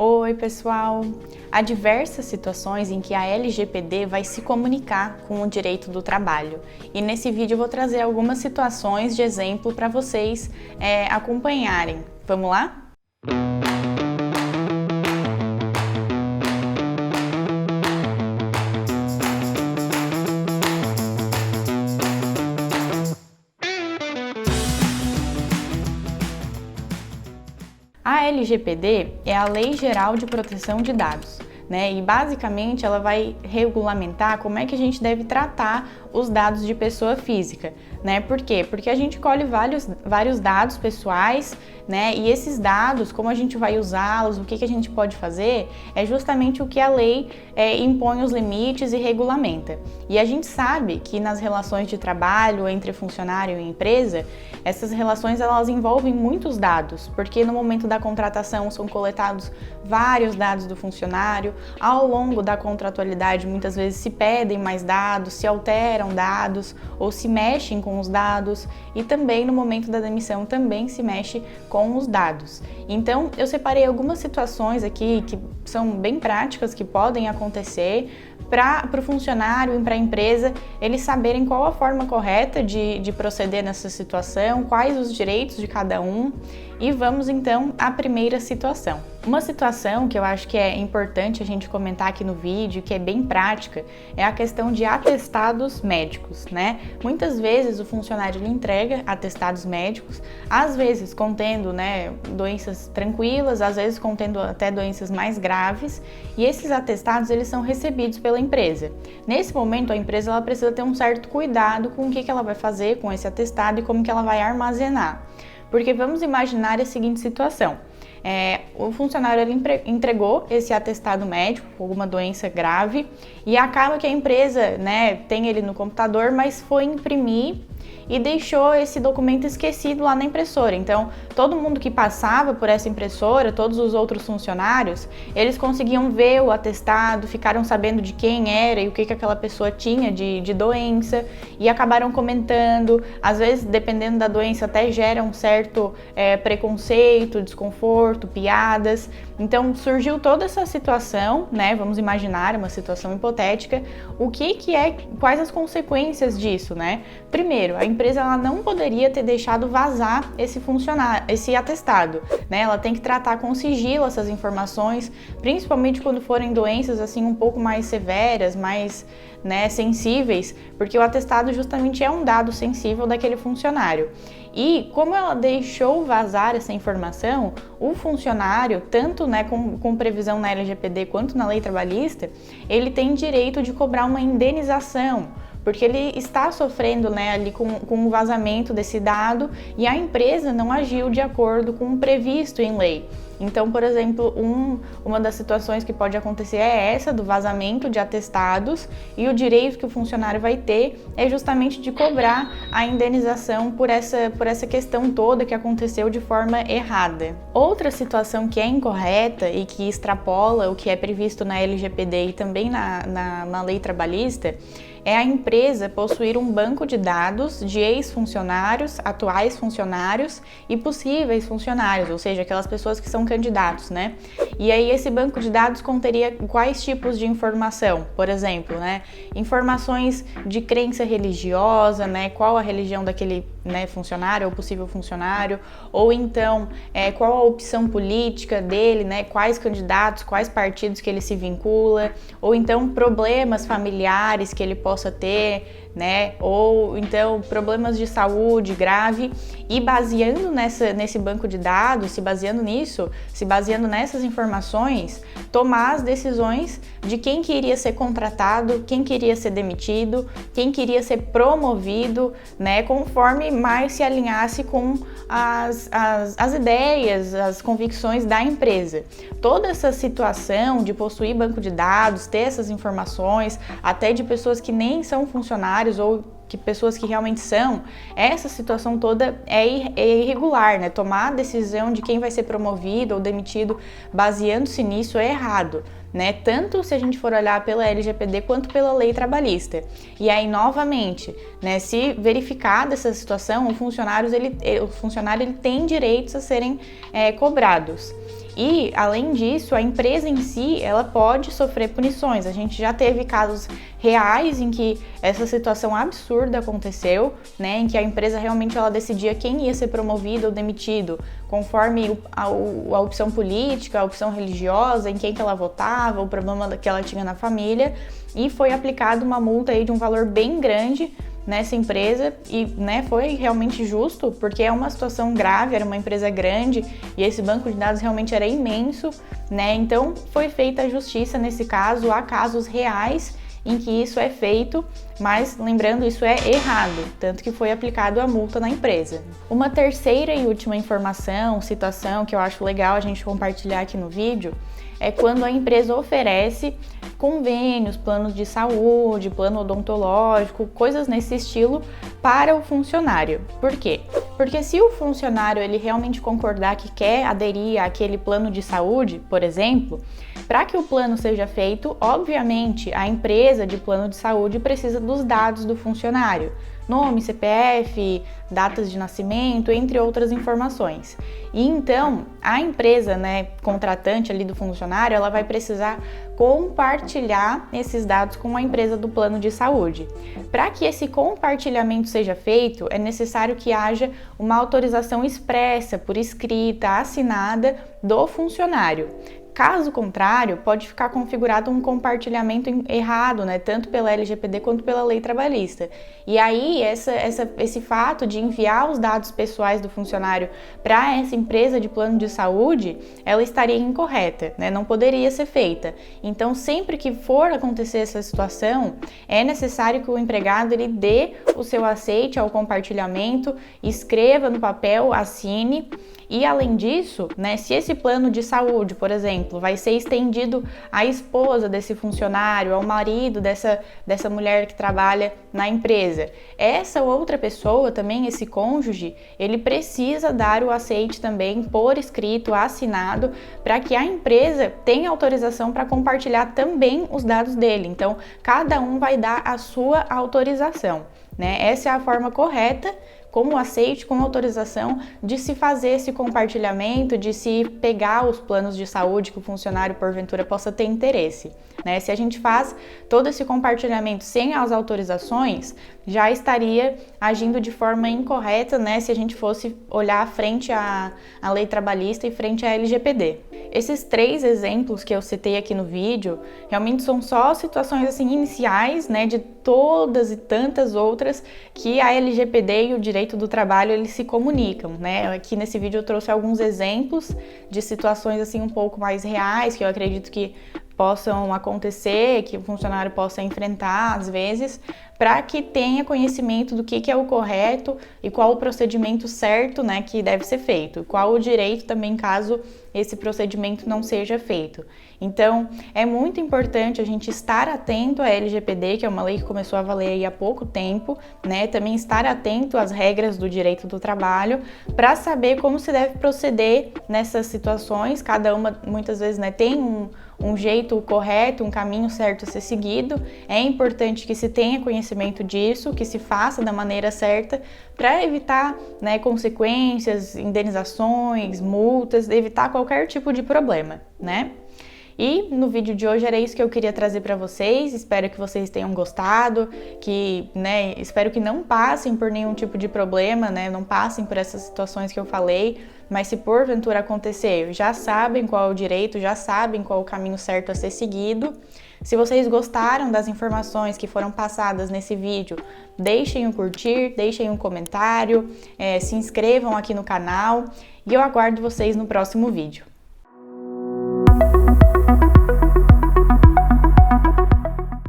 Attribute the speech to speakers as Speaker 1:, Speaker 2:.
Speaker 1: Oi, pessoal! Há diversas situações em que a LGPD vai se comunicar com o direito do trabalho. E nesse vídeo eu vou trazer algumas situações de exemplo para vocês acompanharem. Vamos lá? A LGPD é a Lei Geral de Proteção de Dados, né? E basicamente ela vai regulamentar como é que a gente deve tratar os dados de pessoa física, né? Por quê? Porque a gente colhe vários dados pessoais, né? E esses dados, como a gente vai usá-los, o que a gente pode fazer, é justamente o que a lei impõe os limites e regulamenta. E a gente sabe que nas relações de trabalho entre funcionário e empresa, essas relações elas envolvem muitos dados, porque no momento da contratação são coletados vários dados do funcionário, ao longo da contratualidade muitas vezes se pedem mais dados, se alteram dados ou se mexem com os dados e também no momento da demissão também se mexe com os dados. Então eu separei algumas situações aqui que são bem práticas que podem acontecer para o funcionário e para a empresa eles saberem qual a forma correta de proceder nessa situação, quais os direitos de cada um. E vamos então à primeira situação. Uma situação que eu acho que é importante a gente comentar aqui no vídeo, que é bem prática, é a questão de atestados médicos, né? Muitas vezes o funcionário ele entrega atestados médicos, às vezes contendo, né, doenças tranquilas, às vezes contendo até doenças mais graves, e esses atestados eles são recebidos pela empresa. Nesse momento a empresa ela precisa ter um certo cuidado com o que ela vai fazer com esse atestado e como que ela vai armazenar. Porque vamos imaginar a seguinte situação, o funcionário ele entregou esse atestado médico com alguma doença grave e acaba que a empresa, né, tem ele no computador, mas foi imprimir e deixou esse documento esquecido lá na impressora. Então, todo mundo que passava por essa impressora, todos os outros funcionários, eles conseguiam ver o atestado, ficaram sabendo de quem era e o que aquela pessoa tinha de doença e acabaram comentando. Às vezes, dependendo da doença, até gera um certo preconceito, desconforto, piadas. Então, surgiu toda essa situação, né? Vamos imaginar uma situação hipotética. Quais as consequências disso, né? Primeiro, a empresa ela não poderia ter deixado vazar esse atestado, né? Ela tem que tratar com sigilo essas informações, principalmente quando forem doenças assim um pouco mais severas, mais, né, sensíveis, porque o atestado justamente é um dado sensível daquele funcionário. E como ela deixou vazar essa informação, o funcionário, tanto, né, com previsão na LGPD quanto na lei trabalhista, ele tem direito de cobrar uma indenização, porque ele está sofrendo, né, ali com o vazamento desse dado e a empresa não agiu de acordo com o previsto em lei. Então, por exemplo, uma das situações que pode acontecer é essa do vazamento de atestados e o direito que o funcionário vai ter é justamente de cobrar a indenização por essa questão toda que aconteceu de forma errada. Outra situação que é incorreta e que extrapola o que é previsto na LGPD e também na lei trabalhista é a empresa possuir um banco de dados de ex-funcionários, atuais funcionários e possíveis funcionários, ou seja, aquelas pessoas que são candidatos, né? E aí esse banco de dados conteria quais tipos de informação? Por exemplo, né, informações de crença religiosa, né, qual a religião daquele, né, funcionário ou possível funcionário, ou então qual a opção política dele, né, quais candidatos, quais partidos que ele se vincula, ou então problemas familiares que ele possa ter, né, ou então problemas de saúde grave, e baseando nesse banco de dados, se baseando nessas informações, tomar as decisões de quem queria ser contratado, quem queria ser demitido, quem queria ser promovido, né, conforme mais se alinhasse com as ideias, as convicções da empresa. Toda essa situação de possuir banco de dados, ter essas informações, até de pessoas que nem são funcionários ou que pessoas que realmente são, essa situação toda é irregular, né? Tomar a decisão de quem vai ser promovido ou demitido baseando-se nisso é errado, né? Tanto se a gente for olhar pela LGPD quanto pela lei trabalhista. E aí, novamente, né, se verificada essa situação, o funcionário ele tem direitos a serem cobrados. E, além disso, a empresa em si, ela pode sofrer punições. A gente já teve casos reais em que essa situação absurda aconteceu, né, em que a empresa realmente ela decidia quem ia ser promovido ou demitido, conforme a opção política, a opção religiosa, em quem que ela votava, o problema que ela tinha na família, e foi aplicada uma multa aí de um valor bem grande nessa empresa e, né, foi realmente justo, porque é uma situação grave, era uma empresa grande e esse banco de dados realmente era imenso, né? Então foi feita a justiça nesse caso, há casos reais em que isso é feito, mas lembrando, isso é errado, tanto que foi aplicado a multa na empresa. Uma terceira e última informação, situação que eu acho legal a gente compartilhar aqui no vídeo, é quando a empresa oferece convênios, planos de saúde, plano odontológico, coisas nesse estilo para o funcionário. Por quê? Porque se o funcionário ele realmente concordar que quer aderir àquele plano de saúde, por exemplo, para que o plano seja feito, obviamente a empresa de plano de saúde precisa dos dados do funcionário. Nome, CPF, datas de nascimento, entre outras informações. E então, a empresa, né, contratante ali do funcionário, ela vai precisar compartilhar esses dados com a empresa do plano de saúde. Para que esse compartilhamento seja feito, é necessário que haja uma autorização expressa, por escrita, assinada do funcionário. Caso contrário, pode ficar configurado um compartilhamento errado, né, tanto pela LGPD quanto pela lei trabalhista. E aí, esse fato de enviar os dados pessoais do funcionário para essa empresa de plano de saúde, ela estaria incorreta, né, não poderia ser feita. Então, sempre que for acontecer essa situação, é necessário que o empregado ele dê o seu aceite ao compartilhamento, escreva no papel, assine. E além disso, né, se esse plano de saúde, por exemplo, vai ser estendido à esposa desse funcionário, ao marido dessa mulher que trabalha na empresa, essa outra pessoa também, esse cônjuge, ele precisa dar o aceite também por escrito, assinado, para que a empresa tenha autorização para compartilhar também os dados dele. Então, cada um vai dar a sua autorização, né? Essa é a forma correta, com o aceite, com autorização de se fazer esse compartilhamento, de se pegar os planos de saúde que o funcionário porventura possa ter interesse, né? Se a gente faz todo esse compartilhamento sem as autorizações, já estaria agindo de forma incorreta, né? Se a gente fosse olhar frente à lei trabalhista e frente à LGPD. Esses 3 exemplos que eu citei aqui no vídeo, realmente são só situações assim iniciais, né, de todas e tantas outras que a LGPD e o direito do trabalho eles se comunicam, né? Aqui nesse vídeo eu trouxe alguns exemplos de situações assim um pouco mais reais que eu acredito que possam acontecer, que o funcionário possa enfrentar às vezes, para que tenha conhecimento do que é o correto e qual o procedimento certo, né, que deve ser feito, qual o direito também caso esse procedimento não seja feito. Então, é muito importante a gente estar atento à LGPD, que é uma lei que começou a valer aí há pouco tempo, né, também estar atento às regras do direito do trabalho, para saber como se deve proceder nessas situações. Cada uma, muitas vezes, né, tem um jeito correto, um caminho certo a ser seguido. É importante que se tenha conhecimento disso, que se faça da maneira certa para evitar, né, consequências, indenizações, multas, evitar qualquer tipo de problema, né? E no vídeo de hoje era isso que eu queria trazer para vocês. Espero que vocês tenham gostado, que, né, espero que não passem por nenhum tipo de problema, né, não passem por essas situações que eu falei, mas se porventura acontecer, já sabem qual é o direito, já sabem qual é o caminho certo a ser seguido. Se vocês gostaram das informações que foram passadas nesse vídeo, deixem um curtir, deixem um comentário, se inscrevam aqui no canal e eu aguardo vocês no próximo vídeo.